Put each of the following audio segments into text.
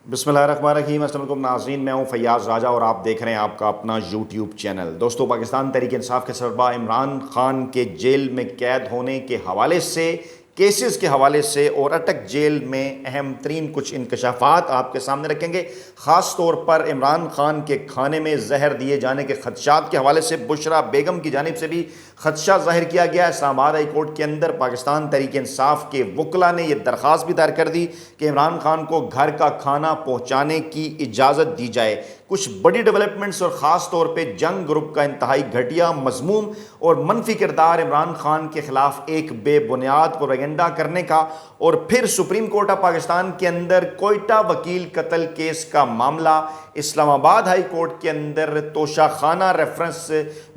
बिस्मिल्लाहिर्रहमानिर्रहीम। अस्सलाम वालेकुम नाज़रीन, मैं हूं फैयाज़ राजा और आप देख रहे हैं आपका अपना यूट्यूब चैनल। दोस्तों, पाकिस्तान तहरीक इंसाफ के सरबराह इमरान खान के जेल में कैद होने के हवाले से, केसेस के हवाले से और अटक जेल में अहम तरीन कुछ इंकशाफात आपके सामने रखेंगे। ख़ास तौर पर इमरान खान के खाने में जहर दिए जाने के खदशात के हवाले से बुशरा बेगम की जानिब से भी खदशा जाहिर किया गया। इस्लामाबाद हाई कोर्ट के अंदर पाकिस्तान तहरीक इंसाफ के वकला ने यह दरख्वास्त भी दायर कर दी कि इमरान खान को घर का खाना पहुँचाने की इजाज़त दी जाए। कुछ बड़ी डेवलपमेंट्स और ख़ास तौर पर जंग ग्रुप का इंतहाई घटिया मजमूम और मनफी किरदार इमरान खान के खिलाफ एक बेबुनियाद प्रोपेगेंडा करने का, और फिर सुप्रीम कोर्ट ऑफ पाकिस्तान के अंदर कोयटा वकील कत्ल केस का मामला, इस्लामाबाद हाई कोर्ट के अंदर तोशाखाना रेफरेंस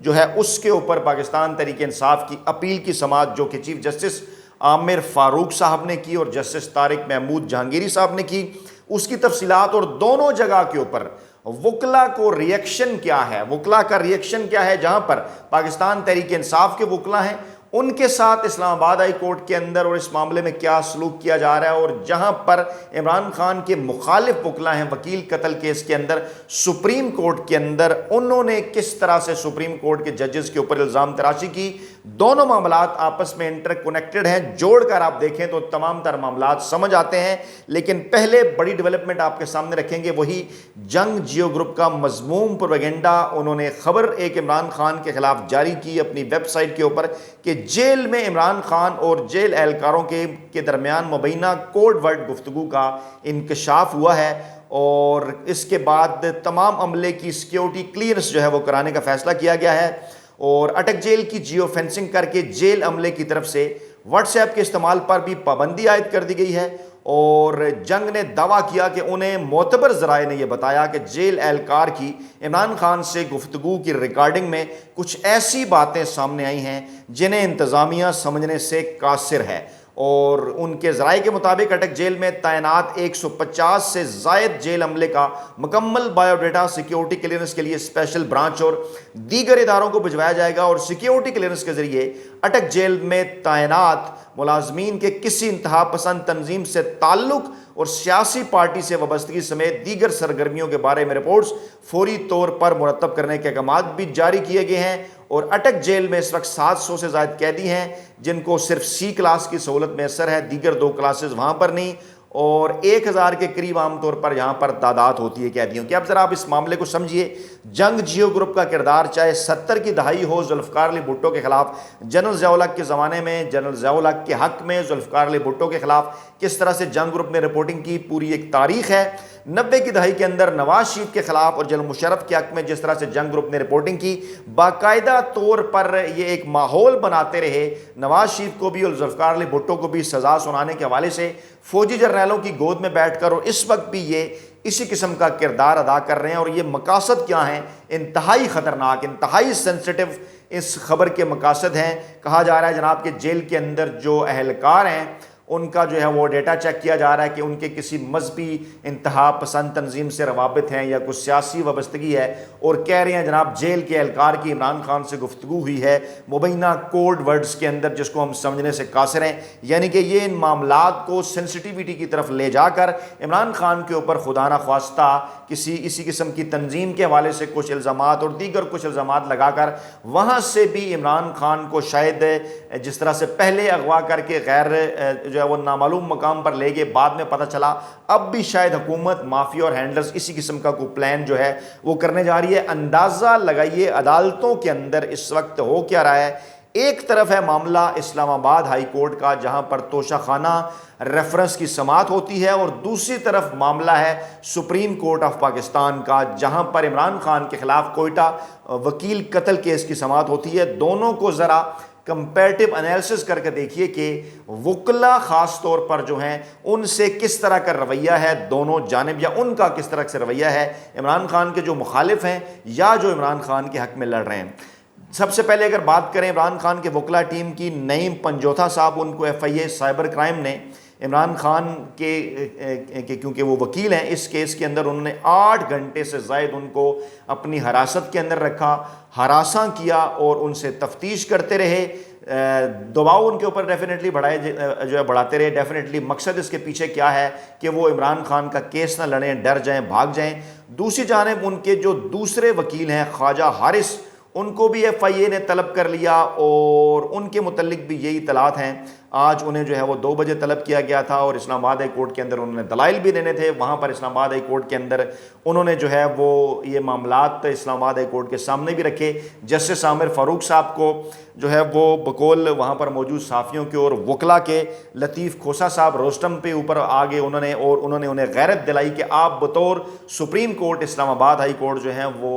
जो है उसके ऊपर पाकिस्तान तहरीक इंसाफ की अपील की समाअत जो कि चीफ जस्टिस आमिर फारूक साहब ने की और जस्टिस तारिक महमूद जहांगीरी साहब ने की, उसकी तफसीलात और दोनों जगह के ऊपर वकला को रिएक्शन क्या है, वकला का रिएक्शन क्या है। जहां पर पाकिस्तान तहरीक इंसाफ के वकला हैं उनके साथ इस्लामाबाद हाई कोर्ट के अंदर और इस मामले में क्या सलूक किया जा रहा है, और जहां पर इमरान खान के मुखालिफ वकला हैं वकील कत्ल केस के अंदर सुप्रीम कोर्ट के अंदर, उन्होंने किस तरह से सुप्रीम कोर्ट के जजेस के ऊपर इल्ज़ाम तराशी की। दोनों मामलात आपस में इंटरकनेक्टेड हैं, जोड़कर आप देखें तो तमाम तर मामलात समझ आते हैं। लेकिन पहले बड़ी डेवलपमेंट आपके सामने रखेंगे, वही जंग जियो ग्रुप का मजमूम प्रोपेगेंडा। उन्होंने खबर एक इमरान खान के खिलाफ जारी की अपनी वेबसाइट के ऊपर कि जेल में इमरान खान और जेल एहलकारों के दरमियान मुबैना कोड वर्ड गुफ्तगू का इंकशाफ हुआ है, और इसके बाद तमाम अमले की सिक्योरिटी क्लियरेंस जो है वो कराने का फैसला किया गया है, और अटक जेल की जियो फेंसिंग करके जेल अमले की तरफ से व्हाट्सएप के इस्तेमाल पर भी पाबंदी आयद कर दी गई है। और जंग ने दावा किया कि उन्हें मोतबर ज़राए ने यह बताया कि जेल एहलकार की इमरान खान से गुफ्तगू की रिकॉर्डिंग में कुछ ऐसी बातें सामने आई हैं जिन्हें इंतज़ामिया समझने से कासिर है, और उनके ज़राए के मुताबिक अटक जेल में तैनात 150 से ज़ायद जेल अमले का मुकम्मल बायोडाटा सिक्योरिटी क्लियरेंस के लिए स्पेशल ब्रांच और दीगर इदारों को भिजवाया जाएगा, और सिक्योरिटी क्लियरेंस के ज़रिए अटक जेल में तैनात मुलाजमीन के किसी इंतहा पसंद तंजीम से ताल्लुक़ और सियासी पार्टी से वाबस्तगी समेत दीगर सरगर्मियों के बारे में रिपोर्ट्स फौरी तौर पर मुरतब करने के अहकाम भी जारी किए गए हैं। और अटक जेल में इस वक्त 700 से ज़ायद कैदी हैं जिनको सिर्फ सी क्लास की सहूलत मैसर है, दीगर 2 क्लासेस वहाँ पर नहीं, और 1000 के करीब आमतौर पर यहाँ पर तादाद होती है कैदियों की। अब ज़रा आप इस मामले को समझिए। जंग जियो ग्रुप का किरदार चाहे 70 की दहाई हो जुल्फ़िकार अली भुट्टो के खिलाफ, जनरल ज़िया उल हक़ के ज़माने में जनरल ज़िया उल हक़ के हक़ में जुल्फ़िकार अली भुट्टो के खिलाफ किस तरह से जंग ग्रुप ने रिपोर्टिंग की, पूरी एक तारीख है। 90 की दहाई के अंदर नवाज शरीफ के खिलाफ और जनरल मुशर्रफ के हक़ में जिस तरह से जंग ग्रुप ने रिपोर्टिंग की, बाकायदा तौर पर ये एक माहौल बनाते रहे नवाज शरीफ को भी और जुल्फ़िकार अली भुट्टो को भी सज़ा सुनाने के हवाले से फौजी जर्नैलों की गोद में बैठकर, और इस वक्त भी ये इसी किस्म का किरदार अदा कर रहे हैं। और ये मकासद क्या हैं, इंतहाई ख़तरनाक, इंतहाई सेंसिटिव इस खबर के मकासद हैं। कहा जा रहा है जनाब के जेल के अंदर जो अहलकार हैं उनका जो है वो डेटा चेक किया जा रहा है कि उनके किसी मजहबी इंतहा पसंद तंजीम से रवाबित हैं या कुछ सियासी वाबस्तगी है, और कह रहे हैं जनाब जेल के एहलकार की इमरान खान से गुफ्तगू हुई है मुबैना कोड वर्ड्स के अंदर, जिसको हम समझने से कासिर हैं। यानी कि ये इन मामलात को सेंसिटिविटी की तरफ ले जाकर इमरान खान के ऊपर खुदा न ख्वास्ता किसी इसी किस्म की तंजीम के हवाले से कुछ इल्ज़ामात और दीगर कुछ इल्ज़ामात लगाकर वहाँ से भी इमरान खान को शायद जिस तरह से पहले अगवा करके गैर जो है वो नामालूम मकाम पर ले गए, बाद में पता चला अब भी शायद हुकूमत, माफिया और हैंडलर्स इसी किस्म का कोई प्लान जो है वो करने जा रही है। अंदाज़ा लगाइए अदालतों के अंदर इस वक्त हो क्या रहा है। एक तरफ है मामला इस्लामाबाद हाई कोर्ट का जहां पर तोशाखाना रेफरेंस की समाअत होती है, और दूसरी तरफ मामला है सुप्रीम कोर्ट ऑफ पाकिस्तान का जहां पर इमरान खान के खिलाफ कोयटा वकील कत्ल केस की समाअत होती है। दोनों को ज़रा कंपैरेटिव एनालिसिस करके देखिए कि वकला ख़ास तौर पर जो हैं उनसे किस तरह का रवैया है दोनों जानिब, या उनका किस तरह से रवैया है इमरान खान के जो मुखालिफ हैं या जो इमरान खान के हक़ में लड़ रहे हैं। सबसे पहले अगर बात करें इमरान खान के वकला टीम की, नईम पंजोथा साहब, उनको FIA साइबर क्राइम ने इमरान खान के क्योंकि वो वकील हैं इस केस के अंदर, उन्होंने 8 घंटे से ज़ायद उनको अपनी हिरासत के अंदर रखा, हरासा किया और उनसे तफ्तीश करते रहे। दबाव उनके ऊपर डेफिनेटली बढ़ाए जो है बढ़ाते रहे। डेफिनेटली मकसद इसके पीछे क्या है कि वो इमरान खान का केस ना लड़ें, डर जाएं, भाग जाएं। दूसरी जानिब उनके जो दूसरे वकील हैं ख्वाजा हारिस, उनको भी FIA ने तलब कर लिया और उनके मुतल्लिक भी यही इतलात हैं। आज उन्हें जो है वो 2 बजे तलब किया गया था और इस्लामाबाद हाई कोर्ट के अंदर उन्होंने दलाइल भी देने थे। वहाँ पर इस्लामाबाद हाई कोर्ट के अंदर उन्होंने जो है वो ये मामलात इस्लामाबाद हाई कोर्ट के सामने भी रखे। जस्टिस आमिर फ़ारूक साहब को जो है वो बकौल वहाँ पर मौजूद साफ़ियों के और वकला के लतीफ़ खोसा साहब रोस्टम पे ऊपर आ गए उन्होंने उन्हें गैरत दिलाई कि आप बतौर supreme court Islamabad high court जो हैं वो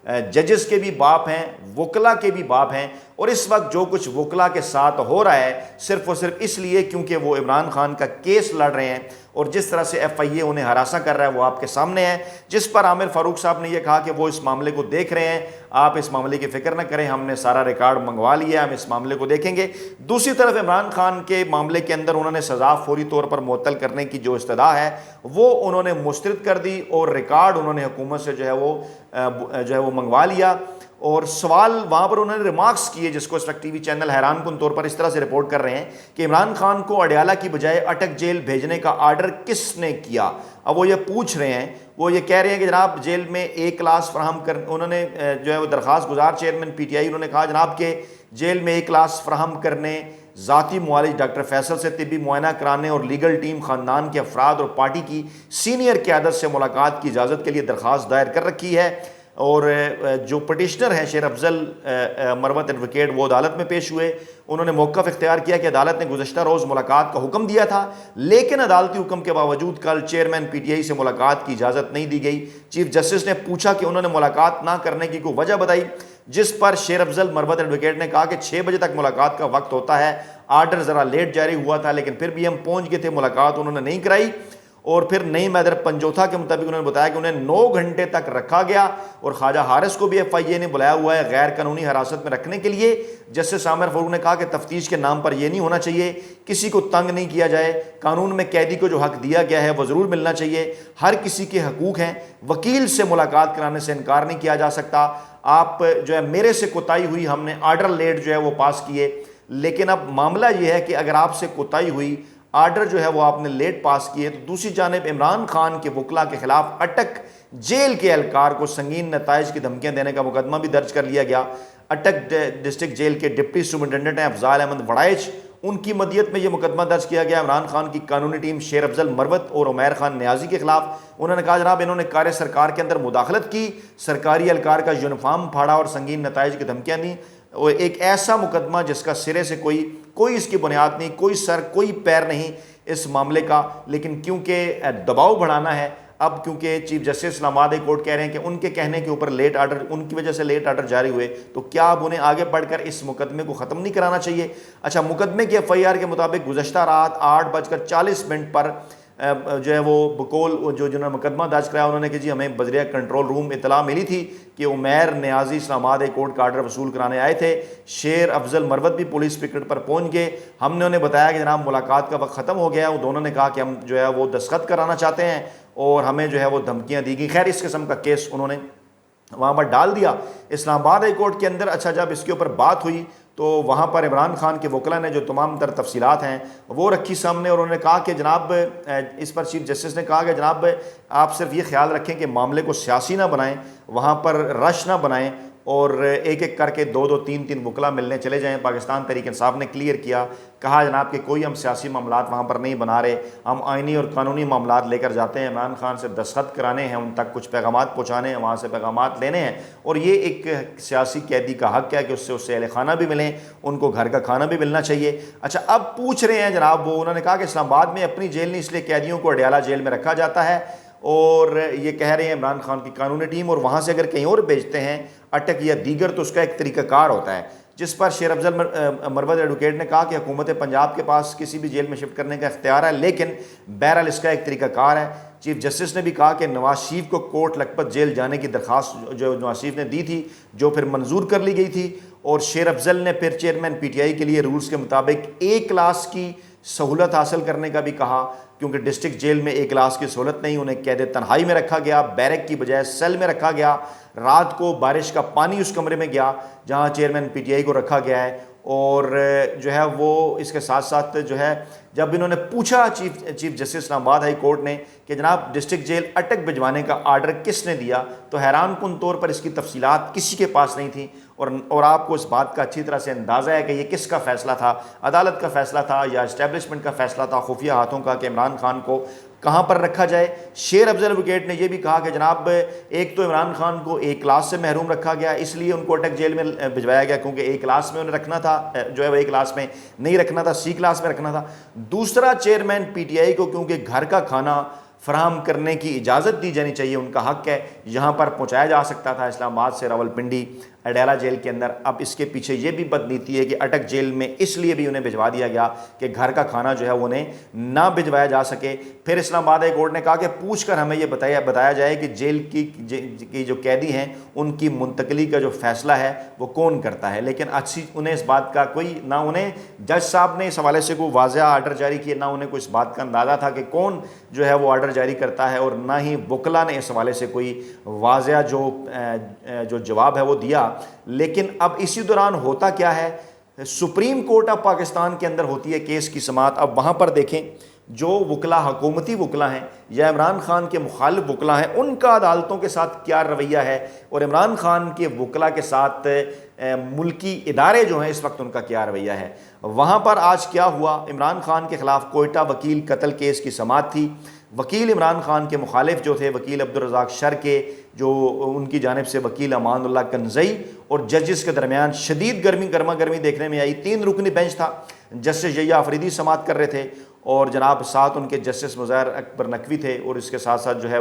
जजेस के भी बाप हैं, वकला के भी बाप हैं, और इस वक्त जो कुछ वकला के साथ हो रहा है सिर्फ और सिर्फ इसलिए क्योंकि वो इमरान खान का केस लड़ रहे हैं और जिस तरह से FIA उन्हें हरासा कर रहा है वो आपके सामने है। जिस पर आमिर फ़ारूक साहब ने यह कहा कि वो इस मामले को देख रहे हैं, आप इस मामले की फ़िक्र न करें, हमने सारा रिकॉर्ड मंगवा लिया, हम इस मामले को देखेंगे। दूसरी तरफ इमरान खान के मामले के अंदर उन्होंने सज़ा फौरी तौर पर मुअत्तल करने की जो इस्तदा है वो उन्होंने मुस्तरद कर दी और रिकॉर्ड उन्होंने हुकूमत से जो है वो मंगवा लिया। और सवाल वहाँ पर उन्होंने रिमार्क्स किए जिसको इस वक्त TV चैनल हैरान कुन तौर पर इस तरह से रिपोर्ट कर रहे हैं कि इमरान खान को अडयाला की बजाय अटक जेल भेजने का आर्डर किसने किया। अब वो ये पूछ रहे हैं, वो ये कह रहे हैं कि जनाब जेल में A क्लास फराहम कर, उन्होंने जो है वो दरख्वास्त गुजार चेयरमैन PTI उन्होंने कहा जनाब के जेल में A क्लास फराहम करने, ज़ाती मुआलिज डॉक्टर फैसल से तिब्बी मुआयना कराने और लीगल टीम ख़ानदान के अफराद और पार्टी की सीनियर क़यादत से मुलाकात की इजाज़त के लिए दरख्वास्त दायर कर रखी है। और जो पटिशनर हैं शेर अफजल मरवत एडवोकेट वो अदालत में पेश हुए। उन्होंने मौक़िफ़ इख्तियार किया कि अदालत ने गुज़श्ता रोज़ मुलाकात का हुक्म दिया था, लेकिन अदालती हुक्म के बावजूद कल चेयरमैन PTI से मुलाकात की इजाज़त नहीं दी गई। चीफ जस्टिस ने पूछा कि उन्होंने मुलाकात ना करने की कोई वजह बताई, जिस पर शेर अफजल मरवत एडवोकेट ने कहा कि 6 बजे तक मुलाकात का वक्त होता है, आर्डर ज़रा लेट जारी हुआ था लेकिन फिर भी हम पहुँच गए थे, मुलाकात उन्होंने नहीं कराई। और फिर नई मैदर पंजोथा के मुताबिक उन्होंने बताया कि उन्हें 9 घंटे तक रखा गया और ख्वाजा हारिस को भी FIA ने बुलाया हुआ है गैर कानूनी हिरासत में रखने के लिए। जस्टिस आमिर फ़ारूक ने कहा कि तफ्तीश के नाम पर यह नहीं होना चाहिए, किसी को तंग नहीं किया जाए, कानून में कैदी को जो हक दिया गया है वह ज़रूर मिलना चाहिए, हर किसी के हकूक़ हैं, वकील से मुलाकात कराने से इनकार नहीं किया जा सकता। आप जो है मेरे से कोताही हुई, हमने आर्डर लेट जो है वो पास किए, लेकिन अब मामला यह है कि अगर आपसे कोताही हुई, आर्डर जो है वो आपने लेट पास किए, तो दूसरी जानिब इमरान खान के वकला के खिलाफ अटक जेल के एहलकार को संगीन नताइज की धमकियां देने का मुकदमा भी दर्ज कर लिया गया। अटक डिस्ट्रिक्ट जेल के डिप्टी सुपरिटेंडेंट हैं अफजाल अहमद वड़ाइच, उनकी मदियत में यह मुकदमा दर्ज किया गया इमरान खान की कानूनी टीम शेर अफजल मरवत और उमैर खान न्याजी के खिलाफ। उन्होंने कहा जनाब इन्होंने कार्य सरकार के अंदर मुदाखलत की, सरकारी एहलकार का यूनिफॉर्म फाड़ा और संगीन नताइज की धमकियां दी। और एक ऐसा मुकदमा जिसका सिरे से कोई इसकी बुनियाद नहीं, कोई सर कोई पैर नहीं इस मामले का, लेकिन क्योंकि दबाव बढ़ाना है, अब क्योंकि chief justice Islamabad high court कह रहे हैं कि उनके कहने के ऊपर लेट आर्डर, उनकी वजह से लेट आर्डर जारी हुए, तो क्या अब उन्हें आगे बढ़कर इस मुकदमे को ख़त्म नहीं कराना चाहिए। अच्छा, मुकदमे की FIR के मुताबिक गुज़श्ता रात 8:40 पर जो है वो बकौल जिन्होंने मुकदमा दर्ज कराया उन्होंने कि जी हमें बजरिया कंट्रोल रूम इतला मिली थी कि उमैर न्याजी इस्लामाबाद हाई कोर्ट का आर्डर वसूल कराने आए थे। शेर अफजल मरवत भी पुलिस पिकेट पर पहुंच गए। हमने उन्हें बताया कि जनाब मुलाकात का वक्त ख़त्म हो गया। वो दोनों ने कहा कि हम जो है वो दस्तखत कराना चाहते हैं और हमें जो है वो धमकियाँ दी गई। खैर, इस किस्म का केस उन्होंने वहाँ पर डाल दिया इस्लामाबाद हाई कोर्ट के अंदर। अच्छा, जब इसके ऊपर बात हुई तो वहाँ पर इमरान खान के वकला ने जो तमाम तर तफसीलात हैं वो रखी सामने और उन्होंने कहा कि जनाब, इस पर चीफ जस्टिस ने कहा कि जनाब आप सिर्फ ये ख्याल रखें कि मामले को सियासी ना बनाएं, वहाँ पर रश ना बनाएं और एक एक करके 2-2, 3-3 वकला मिलने चले जाएं। पाकिस्तान तहरीक इंसाफ ने क्लियर किया, कहा जनाब कि कोई हम सियासी मामलात वहाँ पर नहीं बना रहे, हम आइनी और कानूनी मामलात लेकर जाते हैं। इमरान खान से दस्तखत कराने हैं, उन तक कुछ पैगामात पहुँचाने हैं, वहाँ से पैगामात लेने हैं और ये एक सियासी कैदी का हक है कि उससे अहल खाना भी मिलें, उनको घर का खाना भी मिलना चाहिए। अच्छा, अब पूछ रहे हैं जनाब, वो उन्होंने कहा कि इस्लामाबाद में अपनी जेल नहीं, इसलिए कैदियों को अडयाला जेल में रखा जाता है और ये कह रहे हैं इमरान खान की कानूनी टीम, और वहाँ से अगर कहीं और भेजते हैं अटक या दीगर तो उसका एक तरीक़ाकार होता है। जिस पर शेर अफजल मरवत एडवोकेट ने कहा कि हुकूमत पंजाब के पास किसी भी जेल में शिफ्ट करने का इख्तियार है, लेकिन बहरहाल इसका एक तरीक़ाकार है। चीफ जस्टिस ने भी कहा कि नवाज शरीफ को कोट लखपत जेल जाने की दरख्वास्त जो नवाज शरीफ ने दी थी, जो फिर मंजूर कर ली गई थी, और शेर अफजल ने फिर चेयरमैन PTI के लिए रूल्स के मुताबिक A क्लास की सहूलत हासिल करने का भी कहा, क्योंकि डिस्ट्रिक्ट जेल में A क्लास की सहूलत नहीं, उन्हें कैद तन्हाई में रखा गया, बैरक की बजाय सेल में रखा गया। रात को बारिश का पानी उस कमरे में गया जहां चेयरमैन PTI को रखा गया है और जो है वो इसके साथ साथ जो है जब इन्होंने पूछा chief justice Islamabad high court ने कि जनाब डिस्ट्रिक्ट जेल अटक भिजवाने का आर्डर किसने दिया, तो हैरानकुन तौर पर इसकी तफसीलात किसी के पास नहीं थी। और आपको इस बात का अच्छी तरह से अंदाज़ा है कि ये किसका फ़ैसला था, अदालत का फ़ैसला था या इस्टेब्लिशमेंट का फ़ैसला था खुफिया हाथों का कि इमरान खान को कहाँ पर रखा जाए। शेर अफजल एडवोकेट ने यह भी कहा कि जनाब एक तो इमरान खान को ए क्लास से महरूम रखा गया, इसलिए उनको अटक जेल में भिजवाया गया क्योंकि ए क्लास में उन्हें रखना था, जो है वो ए क्लास में नहीं रखना था, सी क्लास में रखना था। दूसरा, चेयरमैन पीटीआई को क्योंकि घर का खाना फराहम करने की इजाज़त दी जानी चाहिए, उनका हक है, यहाँ पर पहुँचाया जा सकता था इस्लामाबाद से रावलपिंडी अडयाला जेल के अंदर। अब इसके पीछे ये भी बदनीति है कि अटक जेल में इसलिए भी उन्हें भिजवा दिया गया कि घर का खाना जो है वो उन्हें ना भिजवाया जा सके। फिर इस्लामाबाद हाई कोर्ट ने कहा कि पूछ कर हमें ये बताया जाए कि जेल की जो कैदी हैं उनकी मुंतकली का जो फैसला है वो कौन करता है। लेकिन अच्छी उन्हें इस बात का कोई, ना उन्हें जज साहब ने इस हवाले से कोई वाज़ेह आर्डर जारी किया, ना उन्हें कोई इस बात का अंदाज़ा था कि कौन जो है वो आर्डर जारी करता है, और ना ही वकला ने इस हवाले से कोई वाज़ेह जो जवाब है वो दिया। लेकिन अब इसी दौरान होता क्या है, सुप्रीम कोर्ट ऑफ पाकिस्तान के अंदर होती है केस की समाअत। अब वहाँ पर देखें जो वकला हुकूमती वकला हैं या इमरान खान के मुखालिफ वकला हैं, उनका अदालतों के साथ क्या रवैया है, और इमरान खान के वकला के साथ मुल्की इदारे जो हैं इस वक्त उनका क्या रवैया है। वहाँ पर आज क्या हुआ, इमरान खान के ख़िलाफ़ कोयटा वकील कत्ल केस की समाअत थी। वकील इमरान खान के मुखालिफ जो थे वकील अब्दुल रज़ाक शर के, जो उनकी जानिब से वकील अमानुल्लाह कनज़ई और जजेस के दरमियान शदीद गर्मा गर्मी देखने में आई। 3 रुकनी बेंच था, जस्टिस यहिया अफरीदी समाअत कर रहे थे और जनाब साथ उनके जस्टिस मुज़ाहिर अकबर नकवी थे, और इसके साथ साथ जो है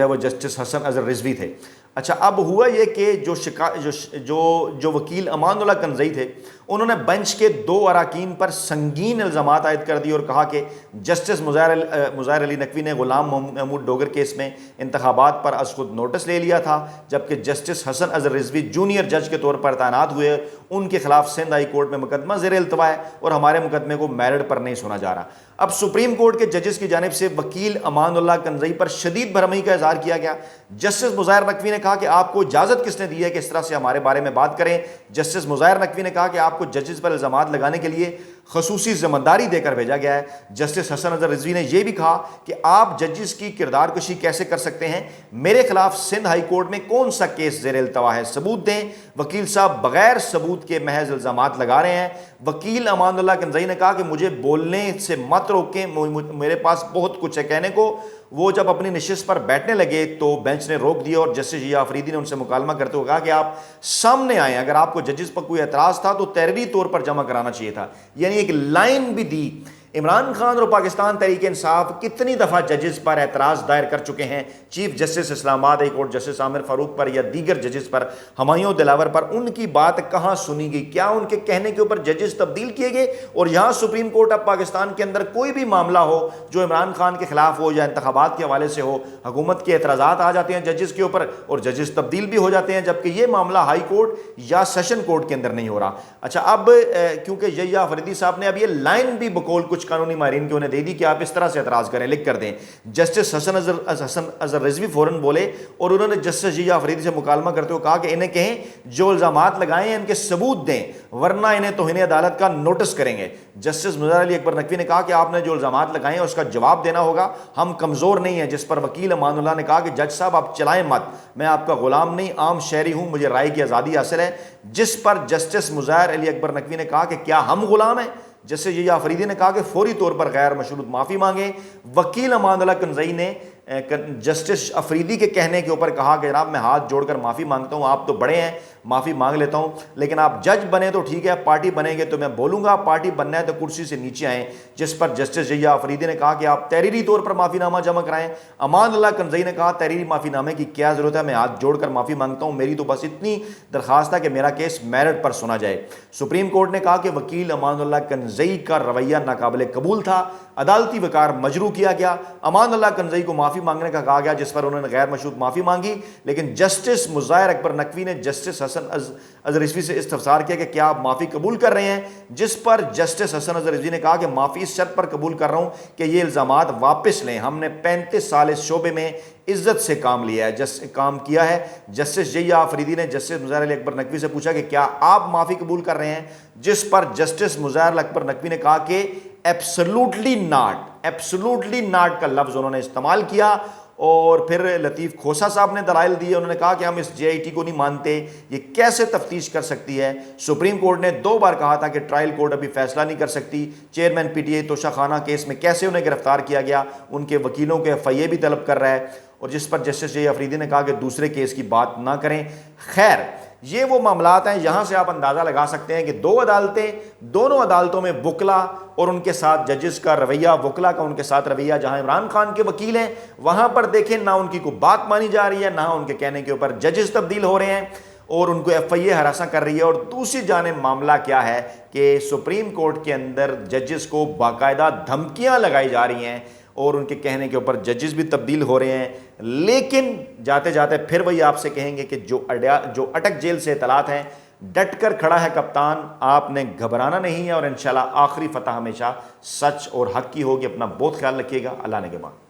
वो जस्टिस हसन अज़हर रिजवी थे। अच्छा, अब हुआ ये कि जो वकील अमानुल्लाह कनज़ई थे उन्होंने बेंच के 2 अरकान पर संगीन इल्ज़ामात आयद कर दिए और कहा कि जस्टिस मुज़ाहिर अली नकवी ने ग़ुलाम महमूद डोगर केस में इंतखाबात पर अज़ खुद नोटिस ले लिया था, जबकि जस्टिस हसन अज़हर रिजवी जूनियर जज के तौर पर तैनात हुए। उनके खिलाफ सिंध हाई कोर्ट में मुकदमा ज़ेर इल्तवा है और हमारे मुकदमे को मेरिट पर नहीं सुना जा रहा। अब सुप्रीम कोर्ट के जजेस की जानिब से वकील अमानुल्लाह कनज़ई पर शदीद भरमई का इज़हार किया गया। जस्टिस मुज़ाहिर नकवी ने कहा कि आपको इजाज़त किसने दी है कि इस तरह से हमारे बारे में बात करें। जस्टिस मुज़ाहिर नकवी ने कहा कि आपको जजेस पर इल्ज़ामात लगाने के लिए खसूसी ज़िम्मेदारी देकर भेजा गया है। जस्टिस हसन अज़हर रिजवी ने यह भी कहा कि आप जजेस की किरदार कशी कैसे कर सकते हैं, मेरे खिलाफ सिंध हाई कोर्ट में कौन सा केस ज़ेर इल्तवा है, सबूत दें। वकील साहब बगैर सबूत के महज इल्ज़ामात लगा रहे हैं। वकील अमानुल्लाह कनज़ई ने कहा कि मुझे बोलने से मत रोकें, मेरे पास बहुत कुछ है कहने को। वो जब अपनी नशिस्त पर बैठने लगे तो बेंच ने रोक दिया और जस्टिस यहिया अफरीदी ने उनसे मुकालमा करते हुए कहा कि आप सामने आए, अगर आपको जजेस पर कोई एतराज़ था तो तहरीरी तौर पर जमा कराना चाहिए था। यानी एक लाइन भी दी। इमरान खान और पाकिस्तान तहरीक इंसाफ कितनी दफ़ा जजेस पर एतराज़ दायर कर चुके हैं, chief justice Islamabad high court justice Aamir Farooq पर या दीगर जजेस पर, हुमायूं दिलावर पर, उनकी बात कहाँ सुनी गई? क्या उनके कहने के ऊपर जजेस तब्दील किए गए? और यहाँ सुप्रीम कोर्ट ऑफ पाकिस्तान के अंदर कोई भी मामला हो जो इमरान खान के खिलाफ हो या इंतखाबात के हवाले से हो, हुकूमत के एतराज़ात आ जाते हैं जजेस के ऊपर और जजेस तब्दील भी हो जाते हैं, जबकि ये मामला हाई कोर्ट या सेशन कोर्ट के अंदर नहीं हो रहा। अच्छा, अब क्योंकि यहिया अफरीदी साहब ने अब ये लाइन भी बकौल कुछ कानूनी माहिरीन के उन्हें दे दी कि आप इस तरह से एतराज़ करें, लिख कर दें। जस्टिस हसन अज़हर रिजवी फ़ौरन बोले और उन्होंने जस्टिस यहिया अफरीदी से मुकालमा करते हुए कहा कि इन्हें कहें जो इल्ज़ामात लगाए हैं इनके सबूत दें, वरना इन्हें तौहीन अदालत का नोटिस करेंगे। जस्टिस मुज़ाहिर अली अकबर नकवी ने कहा कि आपने जो इल्ज़ामात लगाए हैं उसका जवाब देना होगा, हम कमज़ोर नहीं हैं। जिस पर वकील अमानुल्लाह ने कहा कि जज साहब आप चलाएं मत, मैं आपका ग़ुलाम नहीं, आम शहरी हूँ, मुझे राय की आज़ादी हासिल है। जिस पर जस्टिस मुज़ाहिर अली अकबर नकवी ने कहा कि क्या हम ग़ुलाम हैं? जैसे यहिया अफरीदी ने कहा कि फौरी तौर पर गैर मशरूत माफ़ी मांगे। वकील अमानुल्लाह कनज़ई ने जस्टिस अफरीदी के कहने के ऊपर कहा कि जनाब मैं हाथ जोड़कर माफ़ी मांगता हूँ, आप तो बड़े हैं, माफ़ी मांग लेता हूँ, लेकिन आप जज बने तो ठीक है, पार्टी बनेंगे तो मैं बोलूँगा, पार्टी बनना है तो कुर्सी से नीचे आएँ। जिस पर जस्टिस यहिया अफरीदी ने कहा कि आप तहरीरी तौर पर माफ़ीनामा जमा कराएँ। अमानुल्लाह कनज़ई ने कहा तहरीरी माफ़ीनामे की क्या ज़रूरत है, मैं हाथ जोड़कर माफ़ी मांगता हूँ, मेरी तो बस इतनी दरख्वास्त है कि मेरा केस मेरिट पर सुना जाए। सुप्रीम कोर्ट ने कहा कि वकील अमानुल्लाह कनज़ई का रवैया नाकाबिले कबूल था, अदालती वकार मजरू किया गया। अमानुल्लाह कनज़ई को माफ़ी माफ़ी मांगने का कहा गया, जिस पर उन्होंने गैर मशरूत माफ़ी मांगी। लेकिन जस्टिस मुज़ाहिर अकबर नकवी ने जस्टिस हसन अज़हर रिज़वी से इस्तफसार किया कि क्या आप माफ़ी कबूल कर रहे हैं, जिस पर जस्टिस हसन अज़हर रिज़वी ने कहा कि माफ़ी इस शर्त पर कबूल कर रहा हूँ कि ये इल्ज़ामात वापस लें। हमने 35 साल इस शोबे में इज्जत से काम लिया है, काम किया है। जस्टिस जैया आफरीदी ने जस्टिस मुज़ाहिर अकबर नकवी से पूछा कि क्या आप माफ़ी कबूल कर रहे हैं, जिस पर जस्टिस मुज़ाहिर अकबर नकवी ने कहा कि एब्सोल्युटली नॉट का लफ्ज़ उन्होंने इस्तेमाल किया। और फिर लतीफ़ खोसा साहब ने दलाइल दिए, उन्होंने कहा कि हम इस JIT को नहीं मानते, ये कैसे तफ्तीश कर सकती है। सुप्रीम कोर्ट ने 2 बार कहा था कि ट्रायल कोर्ट अभी फैसला नहीं कर सकती। चेयरमैन PTI तोशाखाना केस में कैसे उन्हें गिरफ्तार किया गया, उनके वकीलों के FIA भी तलब कर रहा है, और जिस पर जस्टिस जय अफरीदी ने कहा कि दूसरे केस की बात ना करें। खैर, ये वो मामलात हैं, यहां से आप अंदाज़ा लगा सकते हैं कि 2 अदालतें, दोनों अदालतों में वकला और उनके साथ जजेस का रवैया, वकला का उनके साथ रवैया, जहां इमरान खान के वकील हैं वहां पर देखें ना उनकी कोई बात मानी जा रही है, ना उनके कहने के ऊपर जजेस तब्दील हो रहे हैं और उनको FIA हरासा कर रही है। और दूसरी जानिब मामला क्या है कि सुप्रीम कोर्ट के अंदर जजेस को बाकायदा धमकियां लगाई जा रही हैं और उनके कहने के ऊपर जजेस भी तब्दील हो रहे हैं। लेकिन जाते जाते फिर वही आपसे कहेंगे कि जो अटक जेल से इतलात हैं, डट कर खड़ा है कप्तान, आपने घबराना नहीं है और इंशाल्लाह आखिरी फतह हमेशा सच और हक की होगी। अपना बहुत ख्याल रखिएगा। अल्लाह ने के बाद।